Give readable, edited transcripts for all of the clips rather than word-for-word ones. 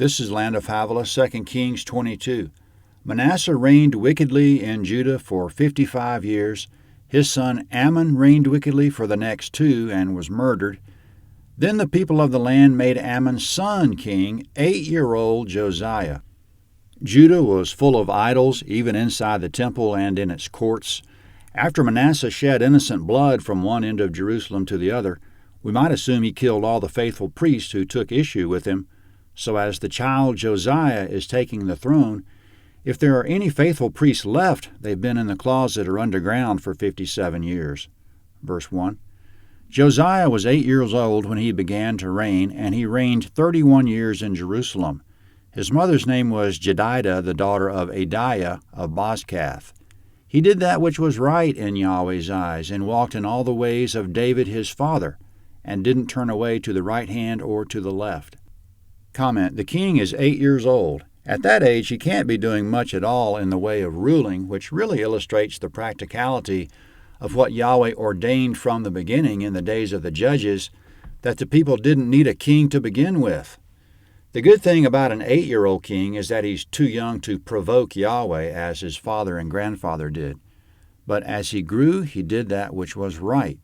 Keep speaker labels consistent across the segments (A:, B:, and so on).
A: This is Land of Havilah, 2 Kings 22. Manasseh reigned wickedly in Judah for 55 years. His son Amon reigned wickedly for the next 2 and was murdered. Then the people of the land made Amon's son king, 8-year-old Josiah. Judah was full of idols, even inside the temple and in its courts. After Manasseh shed innocent blood from one end of Jerusalem to the other, we might assume he killed all the faithful priests who took issue with him. So as the child Josiah is taking the throne, if there are any faithful priests left, they've been in the closet or underground for 57 years. Verse 1. Josiah was 8 years old when he began to reign, and he reigned 31 years in Jerusalem. His mother's name was Jedidah, the daughter of Adiah of Bozkath. He did that which was right in Yahweh's eyes, and walked in all the ways of David his father, and didn't turn away to the right hand or to the left. Comment: the king is 8 years old. At that age, he can't be doing much at all in the way of ruling, which really illustrates the practicality of what Yahweh ordained from the beginning in the days of the judges, that the people didn't need a king to begin with. The good thing about an 8-year-old king is that he's too young to provoke Yahweh as his father and grandfather did. But as he grew, he did that which was right.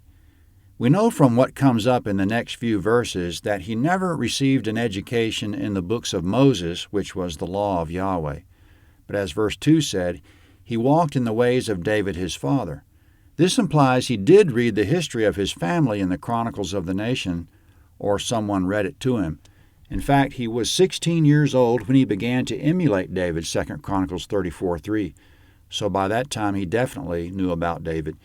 A: We know from what comes up in the next few verses that he never received an education in the books of Moses, which was the law of Yahweh. But as verse 2 said, he walked in the ways of David his father. This implies he did read the history of his family in the Chronicles of the Nation, or someone read it to him. In fact, he was 16 years old when he began to emulate David, 2 Chronicles 34:3. So by that time he definitely knew about David.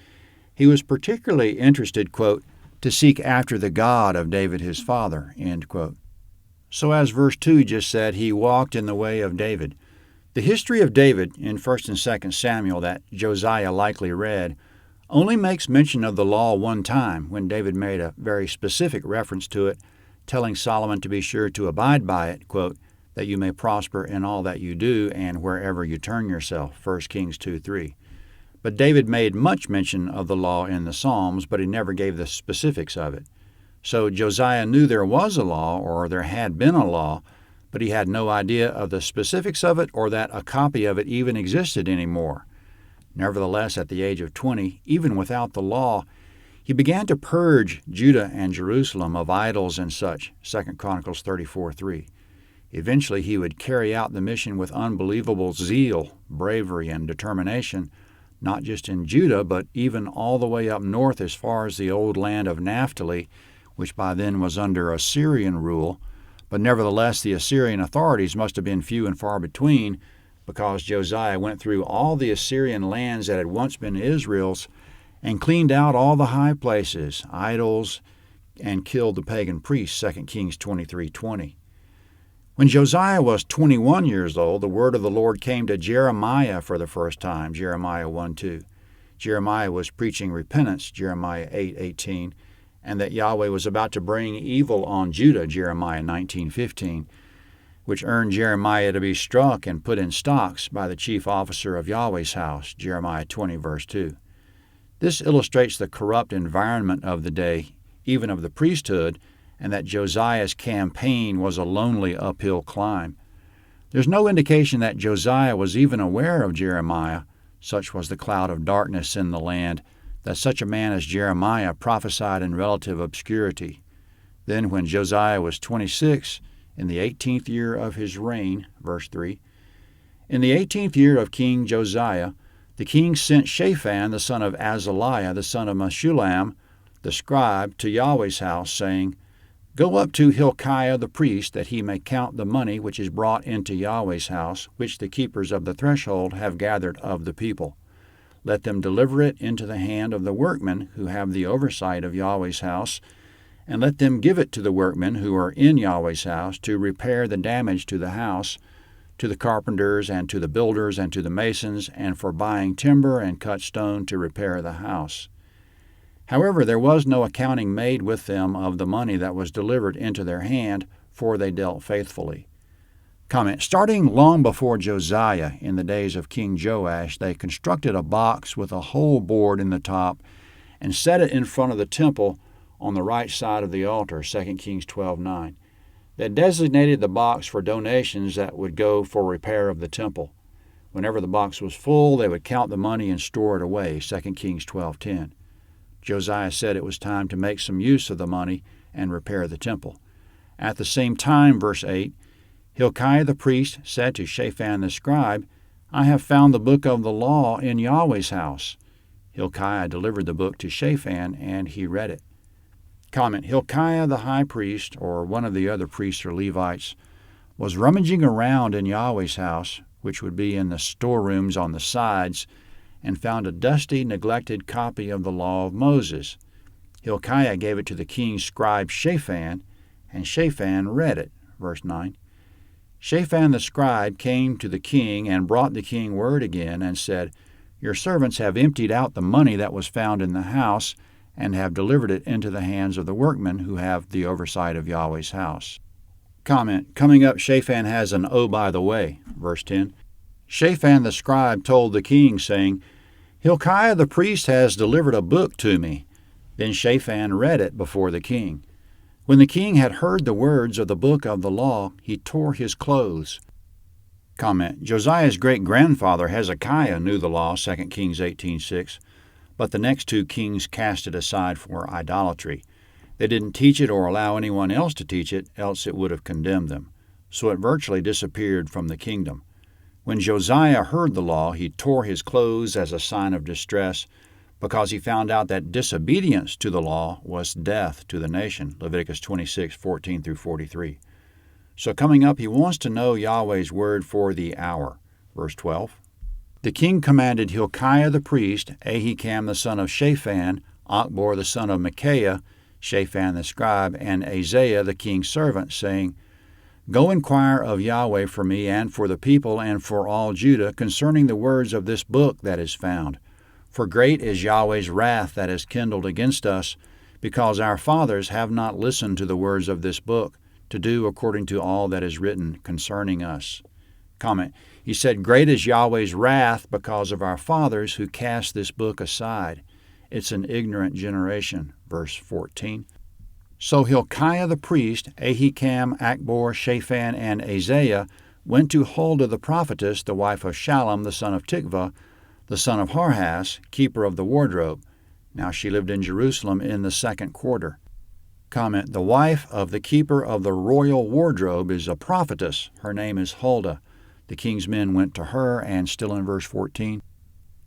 A: He was particularly interested, quote, to seek after the God of David his father, end quote. So as verse 2 just said, he walked in the way of David. The history of David in 1 and 2 Samuel that Josiah likely read only makes mention of the law one time, when David made a very specific reference to it, telling Solomon to be sure to abide by it, quote, that you may prosper in all that you do and wherever you turn yourself, 1 Kings 2:3. But David made much mention of the law in the Psalms, but he never gave the specifics of it. So Josiah knew there was a law, or there had been a law, but he had no idea of the specifics of it or that a copy of it even existed anymore. Nevertheless, at the age of 20, even without the law, he began to purge Judah and Jerusalem of idols and such, 2 Chronicles 34:3. Eventually he would carry out the mission with unbelievable zeal, bravery, and determination, not just in Judah, but even all the way up north as far as the old land of Naphtali, which by then was under Assyrian rule. But nevertheless, the Assyrian authorities must have been few and far between, because Josiah went through all the Assyrian lands that had once been Israel's and cleaned out all the high places, idols, and killed the pagan priests, 2 Kings 23:20. When Josiah was 21 years old, the word of the Lord came to Jeremiah for the first time, Jeremiah 1:2. Jeremiah was preaching repentance, Jeremiah 8:18, and that Yahweh was about to bring evil on Judah, Jeremiah 19:15, which earned Jeremiah to be struck and put in stocks by the chief officer of Yahweh's house, Jeremiah 20, verse 2. This illustrates the corrupt environment of the day, even of the priesthood, and that Josiah's campaign was a lonely uphill climb. There's no indication that Josiah was even aware of Jeremiah, such was the cloud of darkness in the land, that such a man as Jeremiah prophesied in relative obscurity. Then when Josiah was 26, in the 18th year of his reign, verse 3, in the 18th year of King Josiah, the king sent Shaphan, the son of Azaliah, the son of Meshullam, the scribe, to Yahweh's house, saying, Go up to Hilkiah the priest, that he may count the money which is brought into Yahweh's house, which the keepers of the threshold have gathered of the people. Let them deliver it into the hand of the workmen who have the oversight of Yahweh's house, and let them give it to the workmen who are in Yahweh's house to repair the damage to the house, to the carpenters and to the builders and to the masons, and for buying timber and cut stone to repair the house. However, there was no accounting made with them of the money that was delivered into their hand, for they dealt faithfully. Comment: starting long before Josiah, in the days of King Joash, they constructed a box with a hole bored in the top and set it in front of the temple on the right side of the altar, 2 Kings 12:9. that designated the box for donations that would go for repair of the temple. Whenever the box was full, they would count the money and store it away, 2 Kings 12:10. Josiah said it was time to make some use of the money and repair the temple. At the same time, verse 8, Hilkiah the priest said to Shaphan the scribe, I have found the book of the law in Yahweh's house. Hilkiah delivered the book to Shaphan, and he read it. Comment, Hilkiah the high priest, or one of the other priests or Levites, was rummaging around in Yahweh's house, which would be in the storerooms on the sides, and found a dusty, neglected copy of the law of Moses. Hilkiah gave it to the king's scribe Shaphan, and Shaphan read it. Verse 9. Shaphan the scribe came to the king and brought the king word again and said, Your servants have emptied out the money that was found in the house and have delivered it into the hands of the workmen who have the oversight of Yahweh's house. Comment, coming up, Shaphan has an oh by the way. Verse 10. Shaphan the scribe told the king, saying, Hilkiah the priest has delivered a book to me. Then Shaphan read it before the king. When the king had heard the words of the book of the law, he tore his clothes. Comment, Josiah's great-grandfather Hezekiah knew the law, 2 Kings 18:6, but the next two kings cast it aside for idolatry. They didn't teach it or allow anyone else to teach it, else it would have condemned them. So it virtually disappeared from the kingdom. When Josiah heard the law, he tore his clothes as a sign of distress, because he found out that disobedience to the law was death to the nation, Leviticus 26:14-43. So coming up, he wants to know Yahweh's word for the hour. Verse 12. The king commanded Hilkiah the priest, Ahikam the son of Shaphan, Achbor the son of Micaiah, Shaphan the scribe, and Isaiah the king's servant, saying, Go inquire of Yahweh for me and for the people and for all Judah concerning the words of this book that is found. For great is Yahweh's wrath that is kindled against us, because our fathers have not listened to the words of this book, to do according to all that is written concerning us. Comment, he said, Great is Yahweh's wrath because of our fathers who cast this book aside. It's an ignorant generation. Verse 14. So Hilkiah the priest, Ahikam, Achbor, Shaphan, and Isaiah went to Huldah the prophetess, the wife of Shallum the son of Tikvah, the son of Harhas, keeper of the wardrobe. Now she lived in Jerusalem in the second quarter. Comment, the wife of the keeper of the royal wardrobe is a prophetess. Her name is Huldah. The king's men went to her, and still in verse 14,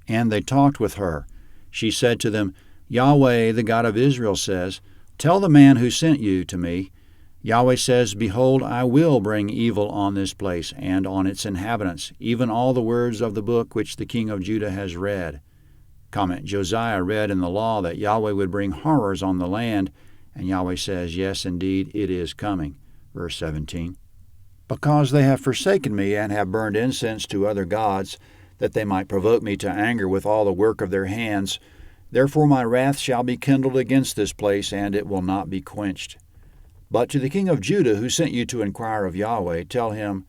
A: and they talked with her. She said to them, Yahweh, the God of Israel, says, Tell the man who sent you to me, Yahweh says, Behold, I will bring evil on this place and on its inhabitants, even all the words of the book which the king of Judah has read. Comment, Josiah read in the law that Yahweh would bring horrors on the land, and Yahweh says, Yes, indeed, it is coming. Verse 17. Because they have forsaken me and have burned incense to other gods, that they might provoke me to anger with all the work of their hands, therefore my wrath shall be kindled against this place, and it will not be quenched. But to the king of Judah, who sent you to inquire of Yahweh, tell him,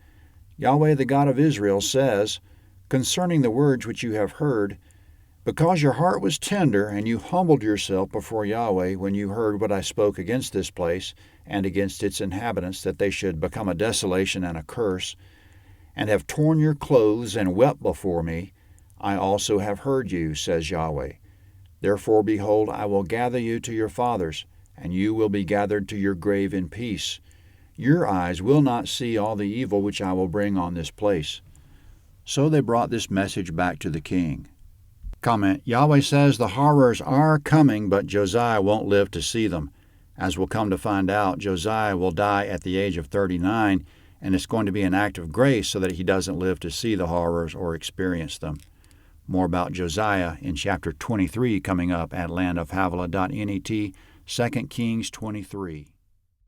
A: Yahweh the God of Israel says, concerning the words which you have heard, because your heart was tender, and you humbled yourself before Yahweh when you heard what I spoke against this place and against its inhabitants, that they should become a desolation and a curse, and have torn your clothes and wept before me, I also have heard you, says Yahweh. Therefore, behold, I will gather you to your fathers, and you will be gathered to your grave in peace. Your eyes will not see all the evil which I will bring on this place. So they brought this message back to the king. Comment, Yahweh says the horrors are coming, but Josiah won't live to see them. As we'll come to find out, Josiah will die at the age of 39, and it's going to be an act of grace so that he doesn't live to see the horrors or experience them. More about Josiah in chapter 23 coming up at landofhavilah.net, 2 Kings 23.